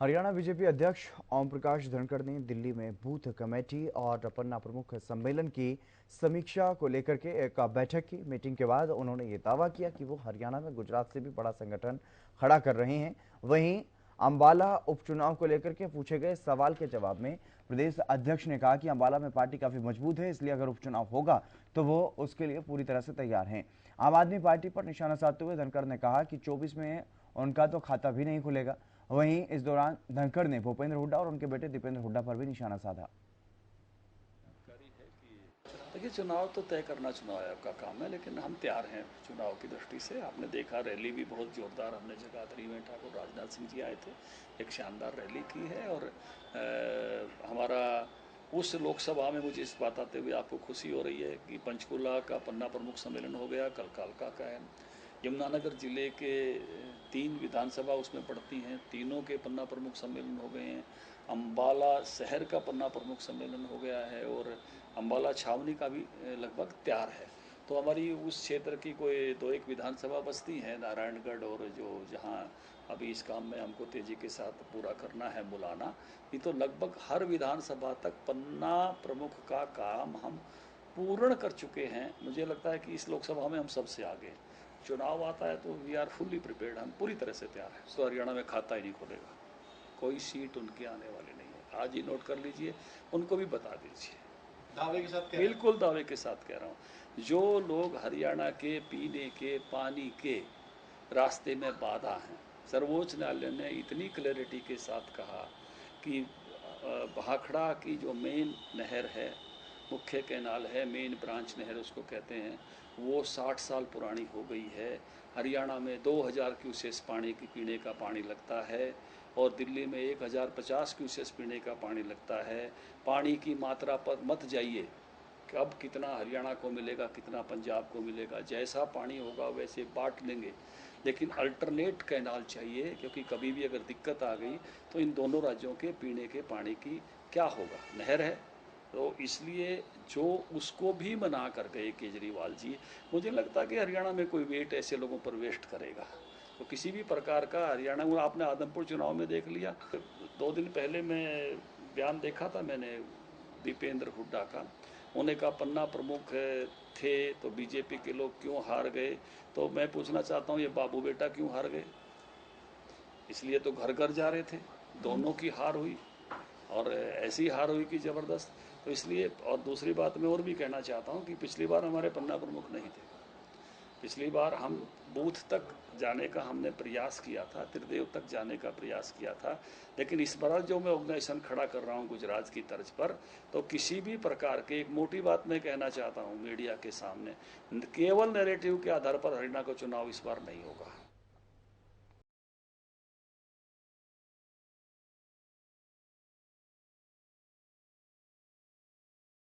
Haryana BJP अध्यक्ष ओम प्रकाश धनखड़ ने दिल्ली में बूथ कमेटी और पन्ना प्रमुख सम्मेलन की समीक्षा को लेकर के एक बैठक की। मीटिंग के बाद उन्होंने ये दावा किया कि वो हरियाणा में गुजरात से भी बड़ा संगठन खड़ा कर रहे हैं। वहीं अंबाला उपचुनाव को लेकर के पूछे गए सवाल के जवाब में प्रदेश अध्यक्ष ने कहा कि अंबाला में पार्टी काफी मजबूत है, इसलिए अगर उपचुनाव होगा तो वो उसके लिए पूरी तरह से तैयार हैं। आम आदमी पार्टी पर निशाना साधते हुए धनखड़ ने कहा कि 24 में उनका तो खाता भी नहीं खुलेगा। वहीं इस दौरान धनखड़ ने भूपेंद्र हुड्डा और उनके बेटे दीपेंद्र हुड्डा पर भी निशाना साधा। देखिए, चुनाव तो तय करना चुनाव आयोग का काम है, लेकिन हम तैयार हैं चुनाव की दृष्टि से। आपने देखा, रैली भी बहुत जोरदार हमने जगाधरी में ठाकुर राजनाथ सिंह जी आए थे, एक शानदार रैली की है। और हमारा उस लोकसभा में मुझे इस बात आते हुए आपको खुशी हो रही है कि पंचकुला का पन्ना प्रमुख सम्मेलन हो गया, कल कालका का है। यमुनानगर जिले के 3 विधानसभा उसमें पड़ती हैं, तीनों के पन्ना प्रमुख सम्मेलन हो गए हैं। अम्बाला शहर का पन्ना प्रमुख सम्मेलन हो गया है और अम्बाला छावनी का भी लगभग तैयार है। तो हमारी उस क्षेत्र की कोई 2-1 विधानसभा बस्ती है, नारायणगढ़, और जो जहाँ अभी इस काम में हमको तेज़ी के साथ पूरा करना है, मुलाना। ये तो लगभग हर विधानसभा तक पन्ना प्रमुख का काम हम पूर्ण कर चुके हैं। मुझे लगता है कि इस लोकसभा में हम सबसे आगे। चुनाव आता है तो वी आर फुल्ली प्रिपेयर्ड, हम पूरी तरह से तैयार हैं। तो हरियाणा में खाता ही नहीं खुलेगा, कोई सीट उनकी आने वाली नहीं है। आज ही नोट कर लीजिए, उनको भी बता दीजिए। दावे के साथ बिल्कुल दावे के साथ कह रहा हूँ। जो लोग हरियाणा के पीने के पानी के रास्ते में बाधा हैं, सर्वोच्च न्यायालय ने इतनी क्लैरिटी के साथ कहा कि भाखड़ा की जो मेन नहर है, मुख्य कैनाल है, मेन ब्रांच नहर उसको कहते हैं, वो 60 साल पुरानी हो गई है। हरियाणा में 2000 क्यूसेस पानी की पीने का पानी लगता है और दिल्ली में 1050 क्यूसेस पीने का पानी लगता है। पानी की मात्रा पर मत जाइए कि अब कितना हरियाणा को मिलेगा, कितना पंजाब को मिलेगा। जैसा पानी होगा वैसे बांट लेंगे, लेकिन अल्टरनेट कैनाल चाहिए, क्योंकि कभी भी अगर दिक्कत आ गई तो इन दोनों राज्यों के पीने के पानी की क्या होगा। नहर है तो इसलिए जो उसको भी मना कर गए केजरीवाल जी, मुझे लगता है कि हरियाणा में कोई वेट ऐसे लोगों पर वेस्ट करेगा तो किसी भी प्रकार का हरियाणा में। आपने आदमपुर चुनाव में देख लिया, 2 दिन पहले मैं बयान देखा था मैंने दीपेंद्र हुड्डा का। उन्हें कहा पन्ना प्रमुख थे तो बीजेपी के लोग क्यों हार गए। तो मैं पूछना चाहता हूँ, ये बाबू बेटा क्यों हार गए? इसलिए तो घर घर जा रहे थे, दोनों की हार हुई और ऐसी हार हुई कि ज़बरदस्त। तो इसलिए, और दूसरी बात मैं और भी कहना चाहता हूँ कि पिछली बार हमारे पन्ना प्रमुख नहीं थे। पिछली बार हम बूथ तक जाने का हमने प्रयास किया था, त्रिदेव तक जाने का प्रयास किया था, लेकिन इस बार जो मैं ऑर्गेनाइजेशन खड़ा कर रहा हूँ गुजरात की तर्ज पर, तो किसी भी प्रकार के, एक मोटी बात मैं कहना चाहता हूँ मीडिया के सामने, केवल नैरेटिव के आधार पर हरियाणा का चुनाव इस बार नहीं होगा।